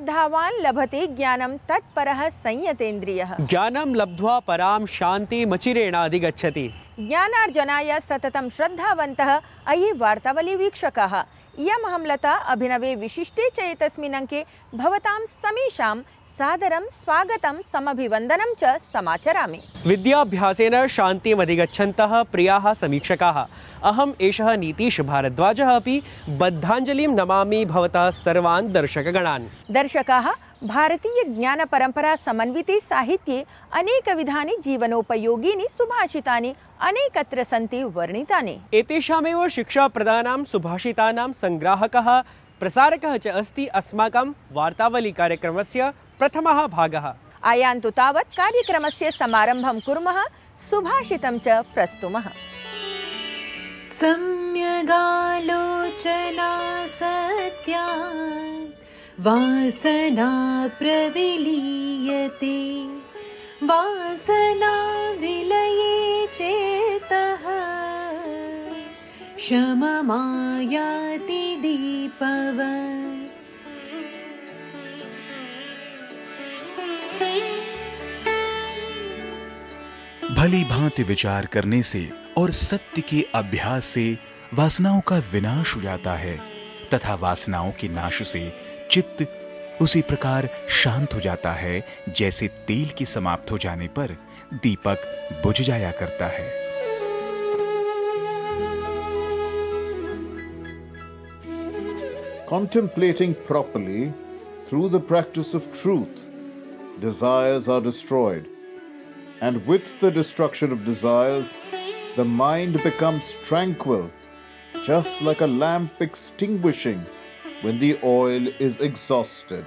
श्रद्धावान् लभते ज्ञानं तत्परः संयतेन्द्रियः। ज्ञानं लब्ध्वा परां शान्तिमचिरेणाधिगच्छति। ज्ञानार्जनाय सततं श्रद्धावन्तः अयि वार्तावली वीक्षकाः। इयम् अहं लता अभिनवे विशिष्टे च एतस्मिन् अंके भवतां समीशां सादरं स्वागतं समभिवन्दनं च समाचरामि। विद्याभ्यासेन शान्तिमधिगच्छन्तः प्रियाः समीक्षकाः, अहम् एषः नीतीश भारद्वाजः अपि बद्धाञ्जलिं नमामि भवतः सर्वान् दर्शकगणान्। दर्शकाः, भारतीय ज्ञान परंपरा समन्विते साहित्ये अनेकविधानि जीवनोपयोगीनि सुभाषितानि अनेकत्र सन्ति वर्णितानि। एतेषामेव शिक्षाप्रदानां सुभाषितानां संग्राहकः प्रसारकः च अस्ति अस्माकं वार्तावली कार्यक्रमस्य प्रथमः भागः। आयान्तु तावत् कार्यक्रमस्य समारम्भं कुर्मः, सुभाषितं च प्रस्तुमः। सम्यगालोचना सत्या वासना प्रविलीयते, वासना विलये चेतः शममायाति दीपवत्। भली भांति विचार करने से और सत्य के अभ्यास से वासनाओं का विनाश हो जाता है तथा वासनाओं के नाश से चित्त उसी प्रकार शांत हो जाता है जैसे तेल के समाप्त हो जाने पर दीपक बुझ जाया करता है। Contemplating properly through the practice of truth, desires are destroyed. And with the destruction of desires, the mind becomes tranquil, just like a lamp extinguishing when the oil is exhausted.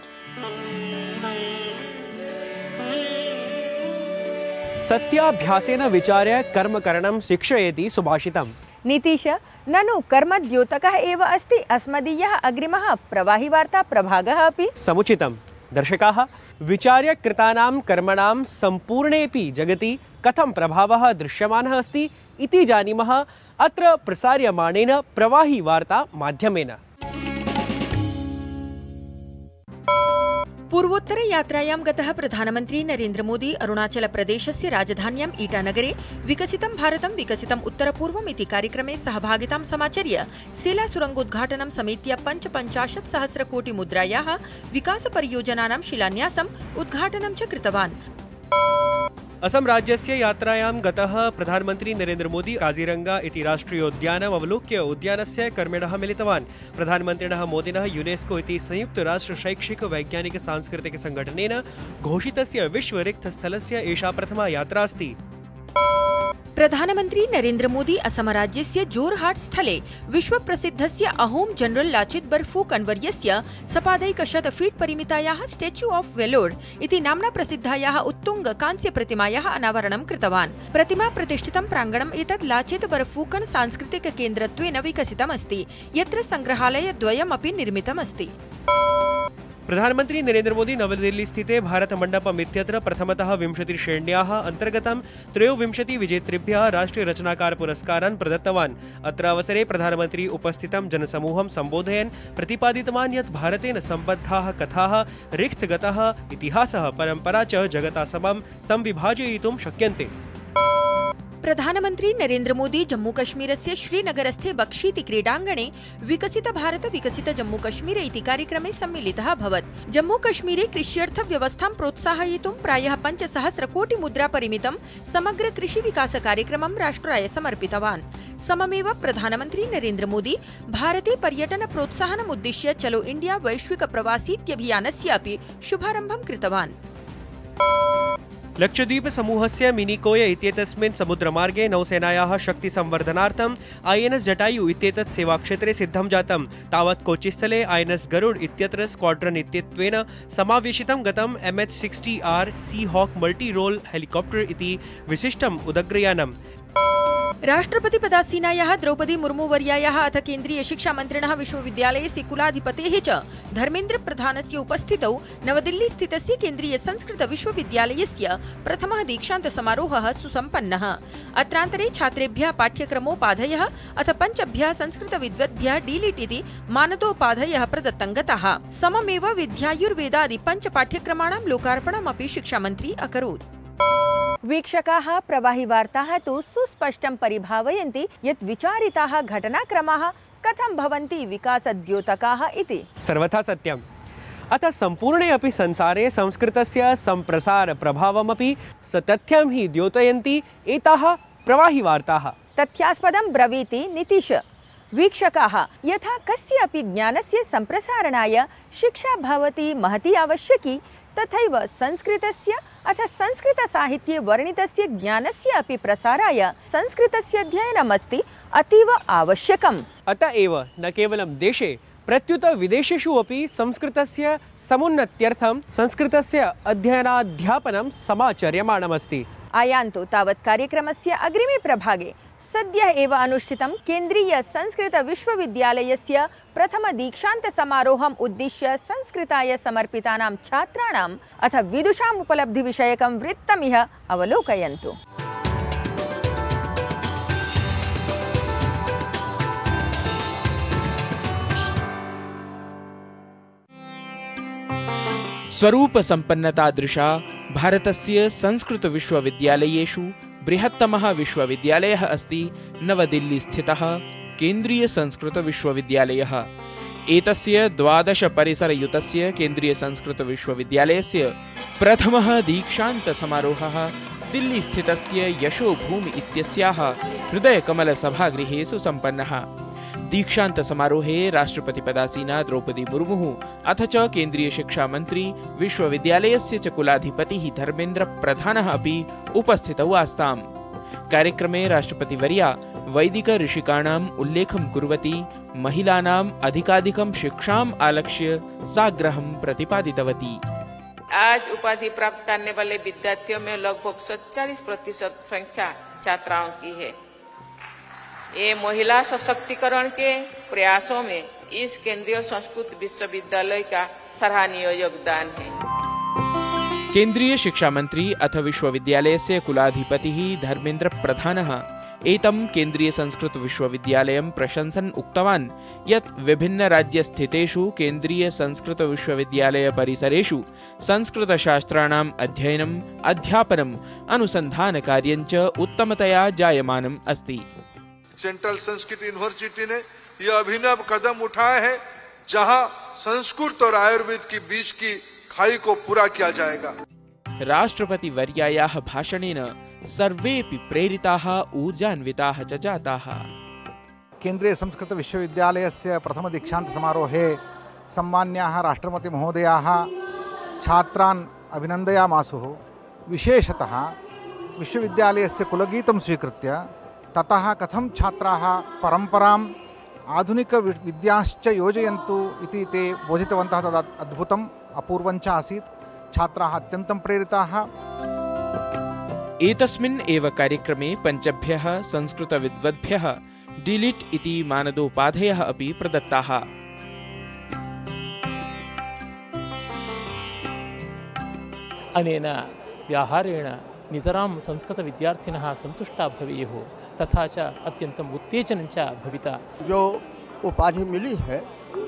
सत्याभ्यासेन विचार्य कर्मकरणं शिक्षयति सुभाषितम्। नीतीश, ननु कर्मद्योतकः एव अस्ति अस्मदीयः अग्रिमः प्रवाही वार्ता प्रभागः अपि। समुचितं। दर्शकाः, विचार्य कृतानां कर्मणां सम्पूर्णेऽपि जगति कथं प्रभावः दृश्यमानः अस्ति इति जानीमः अत्र प्रसार्यमाणेन प्रवाही वार्ता माध्यमेन। पूर्वोत्तर यात्रायां गतः प्रधानमन्त्री नरेन्द्र मोदी अरुणाचल प्रदेशस्य राजधान्यां ईटानगरे विकसितं भारतं विकसितं उत्तरपूर्वम् इति कार्यक्रमे सहभागितां समाचर्य सेलासुरङ्गोद्घाटनं समेत्य 55 सहस्रकोटि मुद्रायाः विकासपरियोजनानां शिलान्यासम् उद्घाटनं च कृतवान्। असम राज्यस्य यात्रायां गतः प्रधानमन्त्री नरेन्द्र मोदी काजीरंगा इति राष्ट्रियोद्यानम् अवलोक्य उद्यानस्य कर्मिणः मिलितवान्। प्रधानमन्त्रिणः मोदिनः यूनेस्को इति संयुक्त राष्ट्र शैक्षिक वैज्ञानिक सांस्कृतिक संघटनेन घोषितस्य विश्व रिक्तस्थलस्य एषा प्रथमा यात्रा अस्ति। प्रधानमन्त्री नरेन्द्र मोदी असम राज्यस्य जोरहाट स्थले विश्वप्रसिद्धस्य अहोम जनरल लाचित बरफुकन वर्यस्य सपादैकशत फीट परिमितायाः स्टेच्यू ऑफ वेलोर इति नाम्ना प्रसिद्धायाः उत्तुंग कांस्य प्रतिमायाः अनावरणं कृतवान्। प्रतिमा प्रतिष्ठितं प्राङ्गणम् एतत् लाचित बरफुकन सांस्कृतिक केन्द्रत्वेन विकसितम् अस्ति, यत्र संग्रहालयद्वयम् अपि निर्मितम् अस्ति। प्रधानमन्त्री नरेन्द्र मोदी नवदिल्ली स्थिते भारत मण्डपम् इत्यत्र प्रथमतः 20 श्रेण्याः अन्तर्गतं 23 विजेतृभ्यः राष्ट्रीय रचनाकार पुरस्कारान् प्रदत्तवान्। अत्र अवसरे प्रधानमन्त्री उपस्थितं जनसमूहं सम्बोधयन् प्रतिपादितवान् यत् भारतेन सम्बद्धाः कथाः, रिक्तगतः इतिहासः, परम्परा च जगता समं संविभाजयितुं शक्यन्ते। प्रधानमन्त्री नरेन्द्र मोदी जम्मूकश्मीरस्य श्रीनगरस्थे बक्षीति क्रीडाङ्गणे विकसित भारत विकसित जम्मूकश्मीर इति कार्यक्रमे सम्मिलितः अभवत्। जम्मूकश्मीरे कृष्यर्थव्यवस्थां प्रोत्साहयितुं प्रायः 5 सहस्रकोटि मुद्रा परिमितं समग्र कृषि विकास कार्यक्रमं राष्ट्राय समर्पितवान्। सममेव प्रधानमन्त्री नरेन्द्र मोदी भारते पर्यटन प्रोत्साहनम् उद्दिश्य चलो इंडिया वैश्विक प्रवासीत्यभियानस्य अपि शुभारम्भं कृतवान्। लक्षद्वीप समूहस्य मिनिकोय इत्येतस्मिन् समुद्रमार्गे नौसेनायाः शक्ति संवर्धनार्थं INS जटायु इत्येतत् सेवाक्षेत्रे सिद्धं जातम्। तावत् कोचिस्थले INS गरुड इत्यत्र स्क्वाड्रन् इत्यत्वेन समावेशितं गतं MH-60R Seahawk multi role helicopter इति विशिष्टम् उदग्रयानम्। राष्ट्रपतिपदासीनायाः द्रौपदी मुर्मुवर्यायाः अथ केन्द्रीय शिक्षामन्त्रिणः विश्वविद्यालयस्य कुलाधिपतेः च धर्मेन्द्रप्रधानस्य उपस्थितौ नवदिल्लीस्थितस्य केन्द्रीय संस्कृत विश्वविद्यालयस्य प्रथमः दीक्षान्तसमारोहः सुसम्पन्नः। अत्रान्तरे छात्रेभ्यः पाठ्यक्रमोपाधयः अथ 5 संस्कृतविद्वद्भ्यः डीलिट् इति मानदोपाधयः प्रदत्तं गताः। सममेव विद्यायुर्वेदादि 5 पाठ्यक्रमाणां लोकार्पणमपि शिक्षामन्त्री अकरोत्। वीक्षकाः प्रवाहिवार्ताः तु सुस्पष्टं परिभावयन्ति यत् विचारिताः घटनाक्रमाः कथं भवन्ति विकासद्योतकाः इति। सर्वथा सत्यम्। अतः सम्पूर्णे अपि संसारे संस्कृतस्य सम्प्रसार प्रभावमपि सतथ्यं हि द्योतयन्ति एताः प्रवाहिवार्ताः। तथ्यास्पदं ब्रवीति नितीश। वीक्षकाः यथा कस्य अपि ज्ञानस्य सम्प्रसारणाय शिक्षा भवति महती आवश्यकी, तथैव संस्कृतस्य अथ संस्कृतसाहित्ये वर्णितस्य ज्ञानस्य अपि प्रसाराय संस्कृतस्य अध्ययनमस्ति अतीव आवश्यकम्। अतः एव न केवलं देशे प्रत्युत विदेशेषु अपि संस्कृतस्य समुन्नत्यर्थं संस्कृतस्य अध्ययनाध्यापनं समाचर्यमाणमस्ति। आयान्तु तावत् कार्यक्रमस्य अग्रिमे प्रभागे सद्यः एव अनुष्ठितं केन्द्रीय संस्कृत विश्वविद्यालयस्य प्रथम दीक्षान्त समारोहम् उद्दिश्य संस्कृताय समर्पितानां छात्राणाम् अथ विदुषाम् उपलब्धिविषयकं वृत्तमिह अवलोकयन्तु। स्वरूप संपन्नतादृशा भारतस्य संस्कृत विश्वविद्यालयेषु बृहत्तमः विश्वविद्यालयः अस्ति नवदिल्ली स्थितः केन्द्रीय संस्कृत विश्वविद्यालयः। एतस्य 12 परिसरयुतस्य केन्द्रीय संस्कृत विश्वविद्यालयस्य प्रथमः दीक्षान्त समारोहः दिल्ली स्थितस्य यशोभूमि इत्यस्याः हृदयकमल सभागृहे सुसम्पन्नः। दीक्षान्त समारोहे राष्ट्रपतिपदासीना द्रौपदी मुर्मुः अथ च केन्द्रीय शिक्षा मंत्री विश्वविद्यालयस्य च कुलाधिपतिः धर्मेन्द्र प्रधानः अपि उपस्थितौ आस्ताम्। कार्यक्रमे राष्ट्रपतिवर्या वैदिक ऋषिकाणाम् उल्लेखं कुर्वती महिलानाम् अधिकाधिकं शिक्षाम् आलक्ष्य साग्रहं प्रतिपादितवती। आज उपाधि प्राप्त करने वाले विद्यार्थियों में लगभग 47% संख्या छात्राओं की है। ये महिला सशक्तिकरण के प्रयासों में इस केंद्रीय संस्कृत विश्वविद्यालय का सराहनीय योगदान है। केन्द्रीय शिक्षा मंत्री अथ विश्वविद्यालयस्य कुलाधिपतिः धर्मेन्द्र प्रधानः एतं केन्द्रीय संस्कृत विश्वविद्यालयं प्रशंसन् उक्तवान् यत् विभिन्न राज्यस्थितेषु केन्द्रीय संस्कृत विश्वविद्यालय परिसरेषु संस्कृत शास्त्राणाम् अध्ययनम्, अध्यापनम्, अनुसंधानकार्यं च उत्तमतया जायमानम् अस्ति। सेंट्रल संस्कृत यूनिवर्सिटी ने यह अभिनव कदम उठाया है जहां संस्कृत और आयुर्वेद के बीच की खाई को पूरा किया जाएगा। राष्ट्रपति वर्यायाः भाषणेन सर्वेपि प्रेरिताः ऊर्जान्विताः च जाताः। केन्द्रीय संस्कृत विश्वविद्यालयस्य प्रथम दीक्षान्त समारोहे सम्मान्याः राष्ट्रपति महोदयाः छात्रान् अभिनन्दयामासुः। विशेषतः विश्वविद्यालयस्य कुलगीतं स्वीकृत्य ततः कथं छात्राः परम्पराम् आधुनिक विद्याश्च योजयन्तु इति ते बोधितवन्तः। तद् अद्भुतम् अपूर्वञ्च आसीत्। छात्राः अत्यन्तं प्रेरिताः। एतस्मिन् एव कार्यक्रमे 5 संस्कृतविद्वद्भ्यः डीलिट् इति मानदोपाधयः अपि प्रदत्ताः। अनेन व्याहारेण नितरां संस्कृतविद्यार्थिनः सन्तुष्टा भवेयुः, तथा च अत्यन्तम् उत्तेजनं च भविता। जो उपाधि मिली है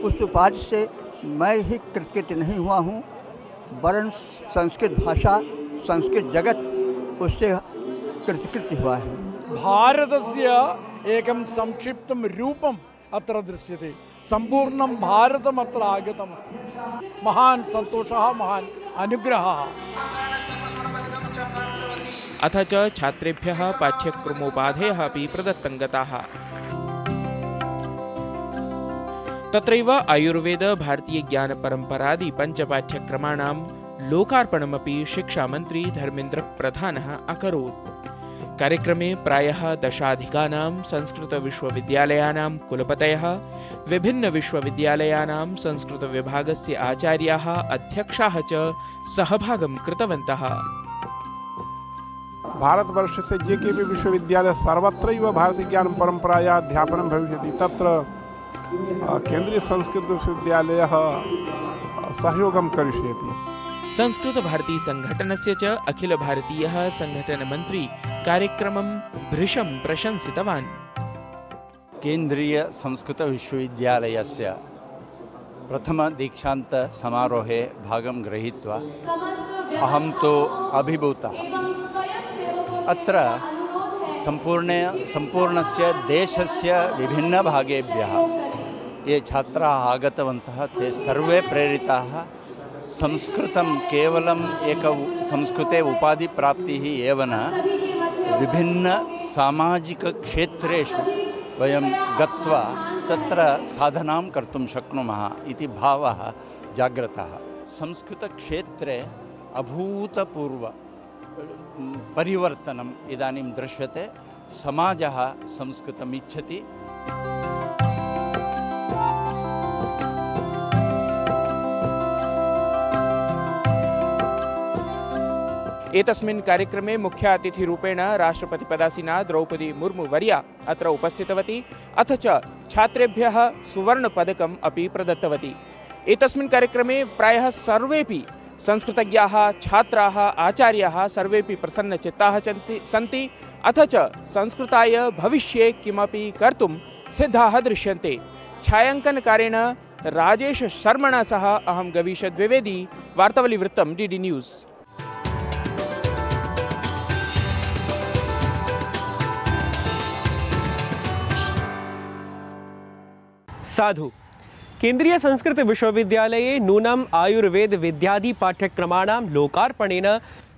उस उपाधि से मैं ही कृतकृत नहीं हुआ हूँ, वरन संस्कृत भाषा, संस्कृत जगत उससे कृतकृत हुआ है। भारतस्य एकं संक्षिप्तं रूपम् अत्र दृश्यते। सम्पूर्णं भारतम् अत्र आगतमस्ति। महान् सन्तोषः, महान् अनुग्रहः। अथ च छात्रेभ्यः पाठ्यक्रमोपाधयः अपि प्रदत्तं गताः। तत्रैव आयुर्वेद, भारतीय ज्ञान परम्परादि 5 पाठ्यक्रमाणां लोकार्पणमपि शिक्षामन्त्री धर्मेन्द्र प्रधानः अकरोत्। कार्यक्रमे प्रायः 10 संस्कृत विश्वविद्यालयानां कुलपतयः, विभिन्न विश्वविद्यालयानां संस्कृत विभागस्य आचार्याः, अध्यक्षाः च सहभागं कृतवन्तः। भारतवर्षस्य ये केपि विश्वविद्यालयः सर्वत्रैव भारतीयज्ञानपरम्परायाः अध्यापनं भविष्यति। तत्र केन्द्रीयसंस्कृतविश्वविद्यालयः सहयोगं करिष्यति। संस्कृत भारती संघटनस्य च अखिल भारतीयः संघटन मंत्री कार्यक्रमं भृशं प्रशंसितवान्। केन्द्रीय संस्कृत विश्वविद्यालयस्य प्रथम दीक्षांत समारोहे भागं गृहीत्वा अहं तो अभिभूतः। अत्र संपूर्णस्य देशस्य विभिन्नभागेभ्यः ये छात्राः आगतवन्तः ते सर्वे प्रेरिताः संस्कृतं केवलम् एक संस्कृते उपाधिप्राप्तिः एव न, विभिन्न सामाजिकक्षेत्रेषु वयं गत्वा तत्र साधनां कर्तुं शक्नुमः इति भावः जागृतः। संस्कृतक्षेत्रे अभूतपूर्व परिवर्तनम् इदानीं दृश्यते। समाजः संस्कृतम् इच्छति। एतस्मिन् कार्यक्रमे मुख्य अतिथिरूपेण राष्ट्रपतिपदासीना द्रौपदी मुर्मु वर्या अत्र उपस्थितवती, अथ च छात्रेभ्यः सुवर्णपदकम् अपि प्रदत्तवती। एतस्मिन् कार्यक्रमे प्रायः सर्वेपि संस्कृतज्ञाः, छात्राः, आचार्याः सर्वेपि प्रसन्नचित्ताः सन्ति, अथ च संस्कृताय भविष्ये किमपि कर्तुं सिद्धाः दृश्यन्ते। छायांकनकारेण राजेश शर्मणा सह अहं गवीश द्विवेदी, वार्तावलीवृत्तं डीडी न्यूज़। साधु केन्द्रीय संस्कृत विश्वविद्यालये नूनम् आयुर्वेद विद्यादि पाठ्यक्रमाणां लोकार्पणेन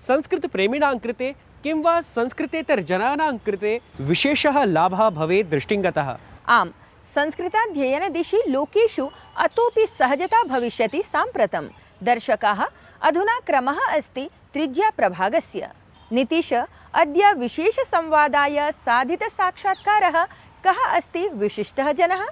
संस्कृत प्रेमिणां कृते किं वा संस्कृतेतर जनानां कृते विशेषः लाभः भवेत् दृष्टिङ्गतः। आम्, संस्कृताध्ययन दिशि लोकेषु अतोपि सहजता भविष्यति। साम्प्रतं दर्शकाः अधुना क्रमः अस्ति त्रिज्याप्रभागस्य। नितीश, अद्य विशेषसंवादाय साधितसाक्षात्कारः कः अस्ति विशिष्टः जनः?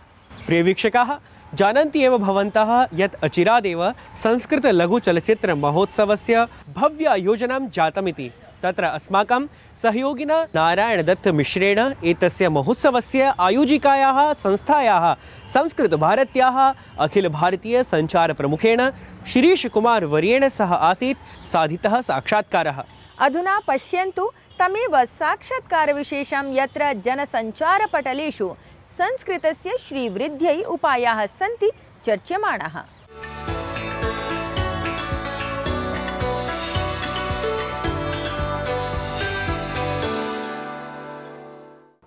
प्रियवीक्षकाः, जानन्ति एव भवन्तः यत् अचिरादेव संस्कृत लघुचलच्चित्र महोत्सवस्य भव्य आयोजनं जातमिति। तत्र अस्माकं सहयोगिना नारायणदत्त मिश्रेण एतस्य महोत्सवस्य आयोजिकायाः संस्थायाः संस्कृतभारत्याः अखिल भारतीय संचार प्रमुखेण शिरीष कुमार वर्येण सह आसीत् साधितः साक्षात्कारः। अधुना पश्यन्तु तमेव साक्षात्कारविशेषं, यत्र जनसञ्चारपटलेषु संस्कृतस्य श्रीवृद्ध्यै उपायाः सन्ति चर्च्यमाणाः।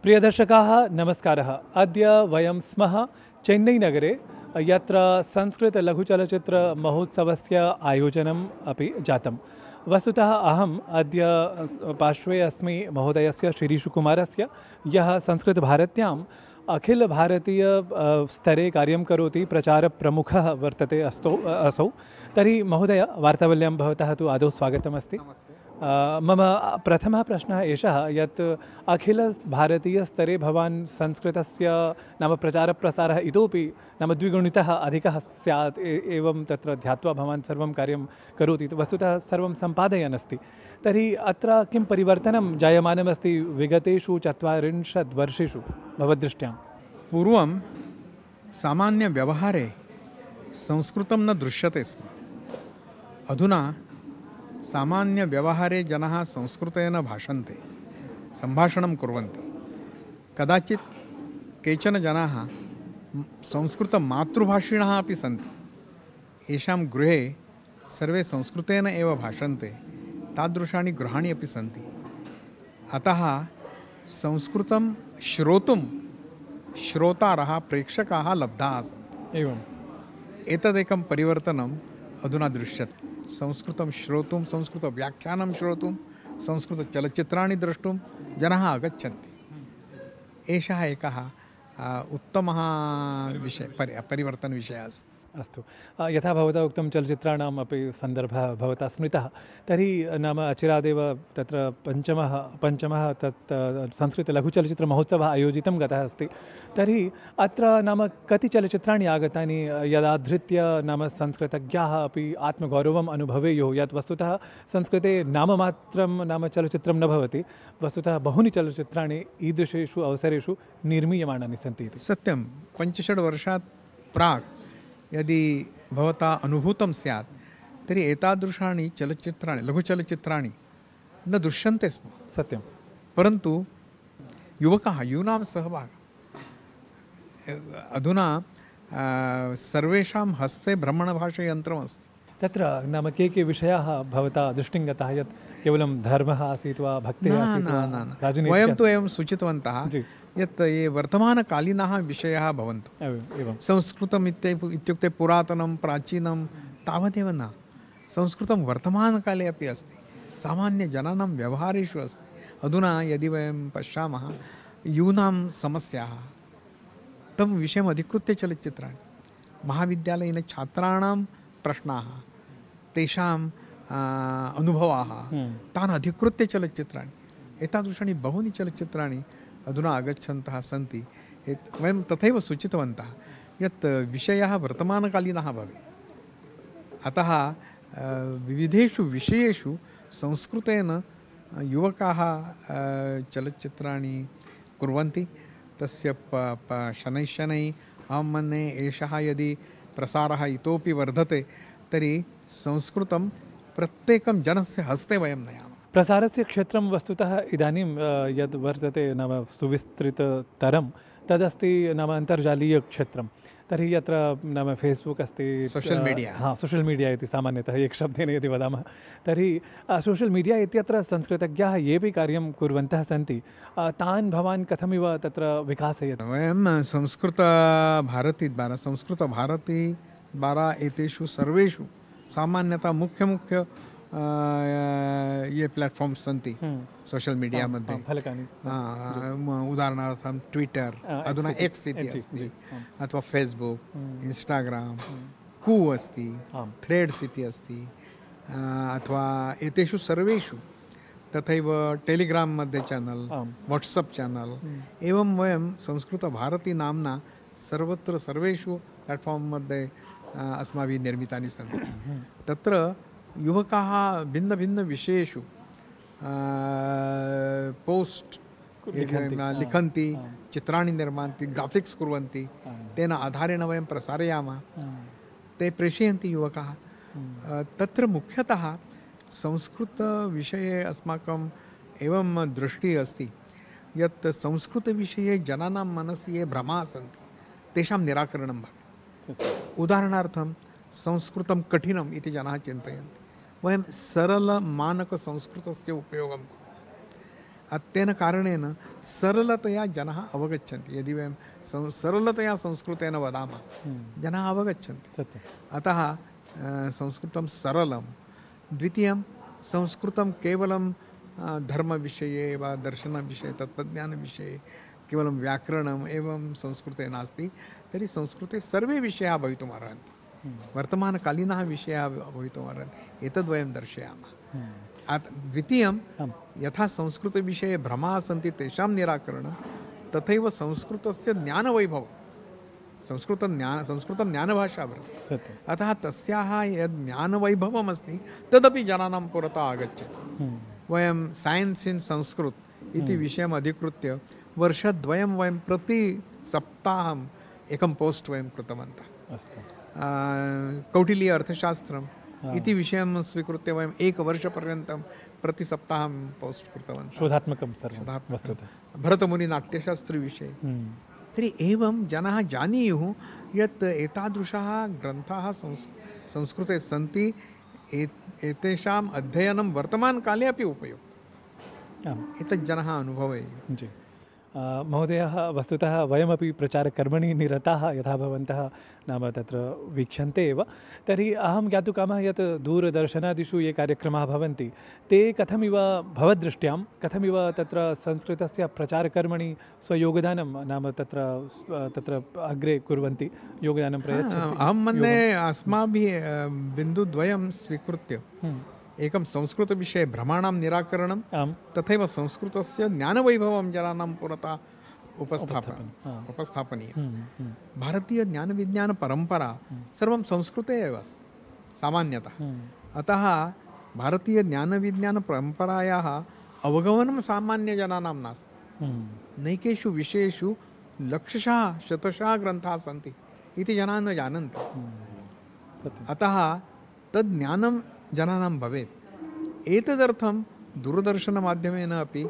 प्रियदर्शकाः, नमस्कारः। अद्य वयं स्मः चेन्नैनगरे, यत्र संस्कृत लघुचलच्चित्र महोत्सवस्य आयोजनम् अपि जातम्। वस्तुतः अहम् अद्य पार्श्वे अस्मि महोदयस्य शिरीषकुमारस्य, यः संस्कृतभारत्यां अखिल भारतीय स्तरे कार्यं करोति, प्रचारप्रमुखः वर्तते असौ। तर्हि महोदय, वार्तावल्यां भवतः तु आदौ स्वागतमस्ति। मम प्रथमः प्रश्नः एषः यत् अखिल भारतीयस्तरे भवान् संस्कृतस्य नाम प्रचारप्रसारः इतोपि नाम द्विगुणितः अधिकः स्यात् एवं तत्र ध्यात्वा भवान् सर्वं कार्यं करोति, वस्तुतः सर्वं सम्पादयन् अस्ति। तर्हि अत्र किं परिवर्तनं जायमानमस्ति विगतेषु 40 वर्षेषु भवद्दृष्ट्यां? पूर्वं सामान्यव्यवहारे संस्कृतं न दृश्यते स्म। अधुना सामान्यव्यवहारे जनाः संस्कृतेन भाषन्ते, सम्भाषणं कुर्वन्ति। कदाचित् केचन जनाः संस्कृतमातृभाषिणः अपि सन्ति। येषां गृहे सर्वे संस्कृतेन एव भाषन्ते, तादृशानि गृहाणि अपि सन्ति। अतः संस्कृतं श्रोतुं श्रोतारः, प्रेक्षकाः लब्धाः सन्ति। एवम् एतदेकं परिवर्तनम् अधुना दृश्यते। संस्कृतं श्रोतुं, संस्कृतव्याख्यानं श्रोतुं, संस्कृतचलच्चित्राणि द्रष्टुं जनाः आगच्छन्ति। एषः एकः उत्तमः परिवर्तनविषयः अस्ति। अस्तु यथा भवता उक्तं चलच्चित्राणाम् अपि सन्दर्भः भवता स्मृतः तर्हि नाम अचिरादेव तत्र पञ्चमः तत् संस्कृतलघुचलच्चित्रमहोत्सवः आयोजितं गतः अस्ति तर्हि अत्र नाम कति चलच्चित्राणि आगतानि यदाधृत्य नाम संस्कृतज्ञाः अपि आत्मगौरवम् अनुभवेयुः यत् वस्तुतः संस्कृते नाममात्रं नाम चलच्चित्रं न भवति वस्तुतः बहूनि चलच्चित्राणि ईदृशेषु अवसरेषु निर्मीयमाणानि सन्ति इति सत्यं 5-6 वर्षात् प्राक् यदि भवता अनुभूतं स्यात् तर्हि एतादृशानि चलच्चित्राणि लघुचलच्चित्राणि न दृश्यन्ते स्म सत्यं परन्तु यूनां सहभागः अधुना सर्वेषां हस्ते ब्रह्मणभाषायन्त्रमस्ति तत्र नाम के विषयाः भवता दृष्टिं गताः यत् केवलं धर्मः आसीत् वा भक्तिः आसीत् वा राजनीतिः वयं तु एवं सूचितवन्तः यत् ये वर्तमानकालीनाः विषयाः भवन्तु एवं संस्कृतम् इत्युक्ते पुरातनं प्राचीनं तावदेव न संस्कृतं वर्तमानकाले अपि अस्ति सामान्यजनानां व्यवहारेषु अस्ति अधुना यदि वयं पश्यामः यूनां समस्याः तं विषयम् अधिकृत्य चलच्चित्राणि महाविद्यालयीन छात्राणां प्रश्नाः तेषाम् अनुभवाः तान् अधिकृत्य चलच्चित्राणि एतादृशानि बहूनि चलच्चित्राणि अधुना आगच्छन्तः सन्ति वयं तथैव सूचितवन्तः यत् विषयाः वर्तमानकालीनाः भवेत् अतः विविधेषु विषयेषु संस्कृतेन युवकाः चलच्चित्राणि कुर्वन्ति तस्य शनैः अहं मन्ये एषः यदि प्रसारः इतोपि वर्धते तर्हि संस्कृतं प्रत्येकं जनस्य हस्ते वयं नयामः प्रसारस्य क्षेत्रं वस्तुतः इदानीं यद् वर्तते नाम सुविस्तृततरं तदस्ति नाम अन्तर्जालीयक्षेत्रं तर्हि यत्र नाम फेस्बुक् अस्ति सोशल् मीडिया सोशल् मीडिया इति सामान्यतः एकशब्देन यदि वदामः तर्हि सोशल् मीडिया इत्यत्र संस्कृतज्ञाः येऽपि कार्यं कुर्वन्तः सन्ति तान् भवान् कथमिव तत्र विकासयति वयं संस्कृतभारती द्वारा एतेषु सर्वेषु सामान्यतः मुख्य ये प्लेट्फार्म्स् सन्ति सोशल् मीडिया मध्ये उदाहरणार्थं ट्विटर् अधुना एक्स् इति अस्ति अथवा फेस्बुक् इन्स्टाग्राम् कू अस्ति थ्रेड्स् इति अस्ति अथवा एतेषु सर्वेषु तथैव टेलिग्राम् मध्ये चैनल् वाट्सप् चैनल् एवं वयं संस्कृतभारती नाम्ना सर्वत्र सर्वेषु प्लेट्फार्म् मध्ये अस्माभिः निर्मितानि सन्ति तत्र युवकाः भिन्नभिन्नविषयेषु पोस्ट् लिखन्ति चित्राणि निर्मान्ति ग्राफिक्स् कुर्वन्ति तेन आधारेण वयं प्रसारयामः ते प्रेषयन्ति युवकाः तत्र मुख्यतः संस्कृतविषये अस्माकम् एवं दृष्टिः अस्ति यत् संस्कृतविषये जनानां मनसि ये भ्रमाः सन्ति तेषां निराकरणं भवेत् उदाहरणार्थं संस्कृतं कठिनम् इति जनाः चिन्तयन्ति वयं सरलमानकसंस्कृतस्य उपयोगं कुर्मः तेन कारणेन सरलतया जनाः अवगच्छन्ति यदि वयं सरलतया संस्कृतेन वदामः जनाः अवगच्छन्ति अतः संस्कृतं सरलं द्वितीयं संस्कृतं केवलं धर्मविषये वा दर्शनविषये तत्त्वज्ञानविषये केवलं व्याकरणम् एवं संस्कृते नास्ति तर्हि संस्कृते सर्वे विषयाः भवितुमर्हन्ति वर्तमानकालीनाः विषयाः भवितुमर्हन्ति एतद्वयं दर्शयामः द्वितीयं यथा संस्कृतविषये भ्रमाः सन्ति तेषां निराकरणं तथैव संस्कृतस्य ज्ञानवैभवं संस्कृतं ज्ञानभाषा वर्तते अतः तस्याः यद् ज्ञानवैभवमस्ति तदपि जनानां पुरतः आगच्छति वयं सैन्स् इन् संस्कृत इति विषयम् अधिकृत्य वर्षद्वयं वयं प्रति सप्ताहम् एकं पोस्ट् वयं कृतवन्तः कौटिल्य अर्थशास्त्रम् इति विषयं स्वीकृत्य वयम् एकवर्षपर्यन्तं प्रतिसप्ताहं पोस्ट् कृतवन्तः शोधात्मकं वस्तुतः भरतमुनिनाट्यशास्त्रविषये तर्हि एवं जनाः जानीयुः यत् एतादृशाः ग्रन्थाः संस्कृते सन्ति एतेषाम् अध्ययनं वर्तमानकाले अपि उपयुक्तम् एतत् जनाः अनुभवेयुः महोदयः वस्तुतः वयमपि प्रचारकर्मणि निरताः यथा भवन्तः नाम तत्र वीक्षन्ते एव। तर्हि अहं ज्ञातुकामः यत् दूरदर्शनादिषु ये कार्यक्रमाः भवन्ति ते कथमिव भवद्दृष्ट्यां कथमिव तत्र संस्कृतस्य प्रचारकर्मणि स्वयोगदानं नाम तत्र अग्रे कुर्वन्ति, योगदानं प्रयच्छन्ति। अहं मन्ये अस्माभिः बिन्दुद्वयं स्वीकृत्य एकं संस्कृतविषये भ्रमाणां निराकरणं तथैव संस्कृतस्य ज्ञानवैभवं जनानां पुरतः उपस्थापनीयं। भारतीयज्ञानविज्ञानपरम्परा सर्वं संस्कृते एव अस्ति सामान्यतः। अतः भारतीयज्ञानविज्ञानपरम्परायाः अवगमनं सामान्यजनानां नास्ति। नैकेषु विषयेषु लक्षशः शतशः ग्रन्थाः सन्ति इति जनाः न जानन्ति। अतः तद् ज्ञानं जनानां भवेत्। एतदर्थं दूरदर्शनमाध्यमेन अपि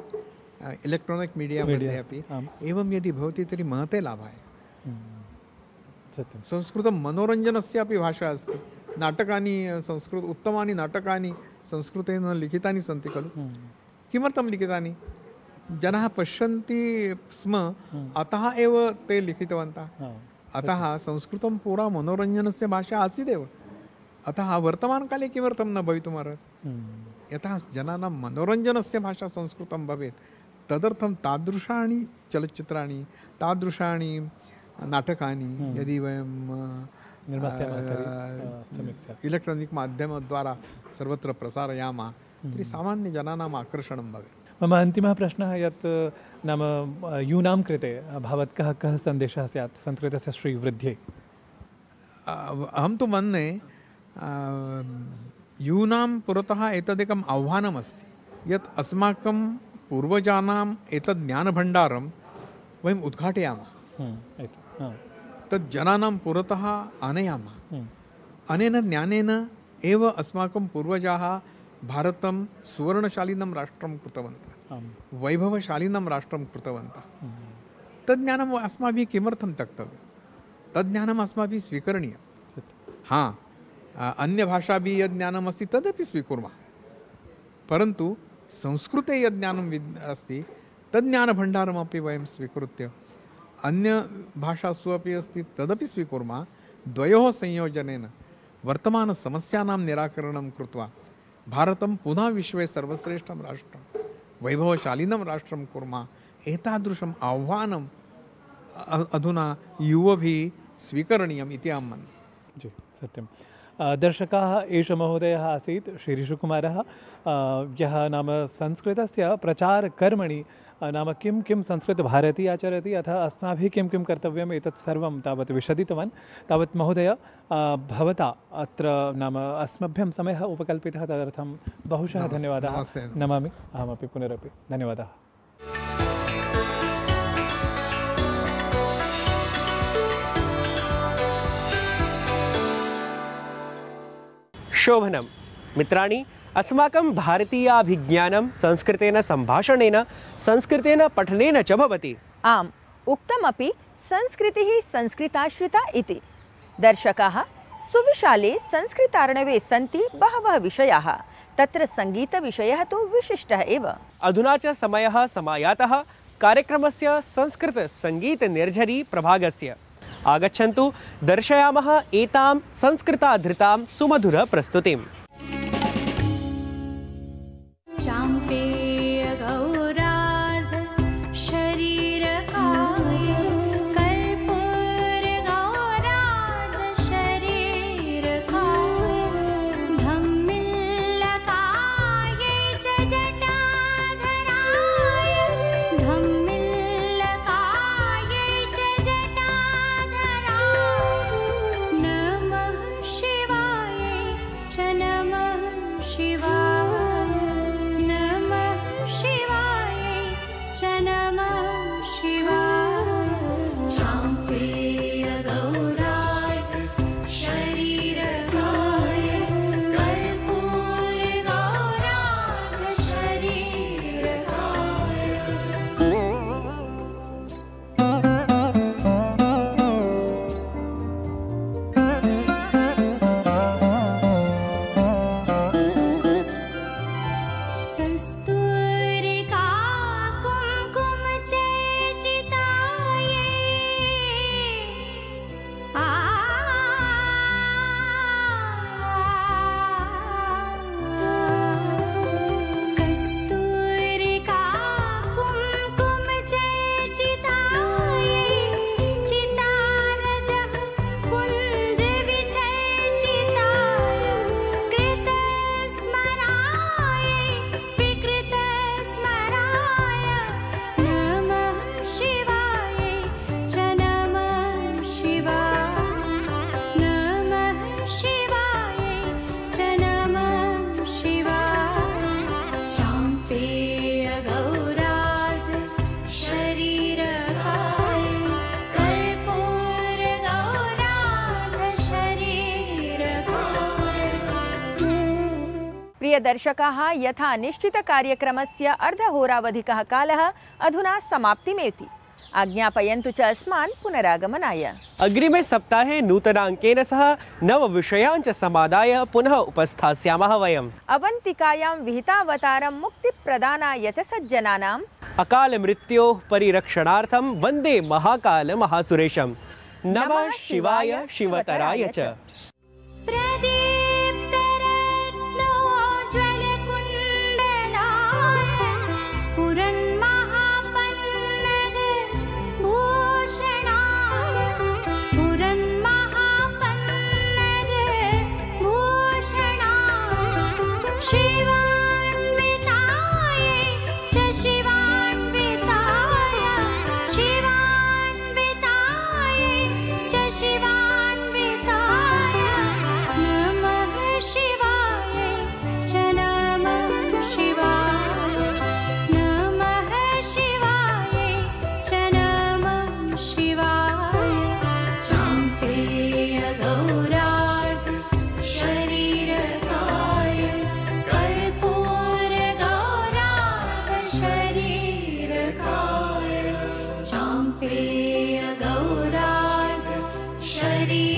इलेक्ट्रानिक् मीडिया मध्ये अपि एवं यदि भवति तर्हि महते लाभाय। संस्कृतं मनोरञ्जनस्य अपि भाषा अस्ति। नाटकानि उत्तमानि नाटकानि संस्कृतेन लिखितानि सन्ति खलु। किमर्थं लिखितानि? जनाः पश्यन्ति स्म, अतः एव ते लिखितवन्तः। अतः संस्कृतं पुरा मनोरञ्जनस्य भाषा आसीदेव। अतः वर्तमानकाले किमर्थं न भवितुमर्हति? यतः जनानां मनोरञ्जनस्य भाषा संस्कृतं भवेत्, तदर्थं तादृशानि चलच्चित्राणि तादृशानि नाटकानि यदि वयं इलेक्ट्रानिक् माध्यमद्वारा सर्वत्र प्रसारयामः तर्हि सामान्यजनानाम् आकर्षणं भवेत्। मम अन्तिमः प्रश्नः यत् नाम यूनां कृते भवत् कः सन्देशः स्यात् संस्कृतस्य श्रीवृद्ध्यै? अहं तु मन्ये यूनां पुरतः एतदेकम् आह्वानमस्ति यत् अस्माकं पूर्वजानाम् एतद् ज्ञानभण्डारं वयम् उद्घाटयामः, तद् जनानां पुरतः आनयामः। अनेन ज्ञानेन एव अस्माकं पूर्वजाः भारतं सुवर्णशालिनं राष्ट्रं कृतवन्तः, वैभवशालिनं राष्ट्रं कृतवन्तः। तद् ज्ञानम् अस्माभिः किमर्थं त्यक्तव्यं? तद् ज्ञानम् अस्माभिः स्वीकरणीयं। हाँ, अन्यभाषाभिः यद् ज्ञानम् अस्ति तदपि स्वीकुर्मः, परन्तु संस्कृते यद् ज्ञानम् अस्ति तद् ज्ञानभण्डारमपि वयं स्वीकृत्य अन्यभाषासु अपि अस्ति तदपि स्वीकुर्मः। द्वयोः संयोजनेन वर्तमानसमस्यानां निराकरणं कृत्वा भारतं पुनः विश्वे सर्वश्रेष्ठं राष्ट्रं वैभवशालिनं राष्ट्रं कुर्मः। एतादृशम् आह्वानम् अधुना युवभिः स्वीकरणीयम् इति अहं मन्ये। जी सत्यं। दर्शकाः, एष महोदयः आसीत् श्रीरिषुकुमारः, यः नाम संस्कृतस्य प्रचारकर्मणि नाम किं संस्कृतभारती आचरति अथ अस्माभिः किं कर्तव्यम् एतत् सर्वं तावत् विशदितवान्। तावत् महोदय भवता अत्र नाम अस्मभ्यं समयः उपकल्पितः, तदर्थं बहुशः धन्यवादाः नमामि। अहमपि पुनरपि धन्यवादाः। शोभनं मित्राणि, अस्माकं भारतीयाभिज्ञानं संस्कृतेन सम्भाषणेन संस्कृतेन पठनेन च भवति। आम्, उक्तमपि संस्कृतिः संस्कृताश्रिता इति। दर्शकाः, सुविशाले संस्कृतार्णवे सन्ति बहवः विषयाः। तत्र सङ्गीतविषयः तु विशिष्टः एव। अधुना च समयः समायातः कार्यक्रमस्य संस्कृत संगीत निर्झरी प्रभागस्य। आगच्छन्तु दर्शयामः एतां संस्कृताधृतां सुमधुर प्रस्तुतिम्। कस्तूरिका कुङ्कुम चर्चित प्रियदर्शकाः, यथा निश्चितकार्यक्रमस्य अर्धहोरावधिकः कालः अधुना समाप्तिमेति। आज्ञापयन्तु च अस्मान् पुनरागमनाय। अग्रिमे सप्ताहे नूतनाङ्केन सह नवविषयान् च समादाय पुनः उपस्थास्यामः वयम्। अवन्तिकायां विहितावतारं मुक्तिप्रदानाय च सज्जनानाम् अकाल मृत्योः परिरक्षणार्थं वन्दे महाकाल महासुरेशं। नमः शिवाय शिवतराय च। गौरार्ध शरीर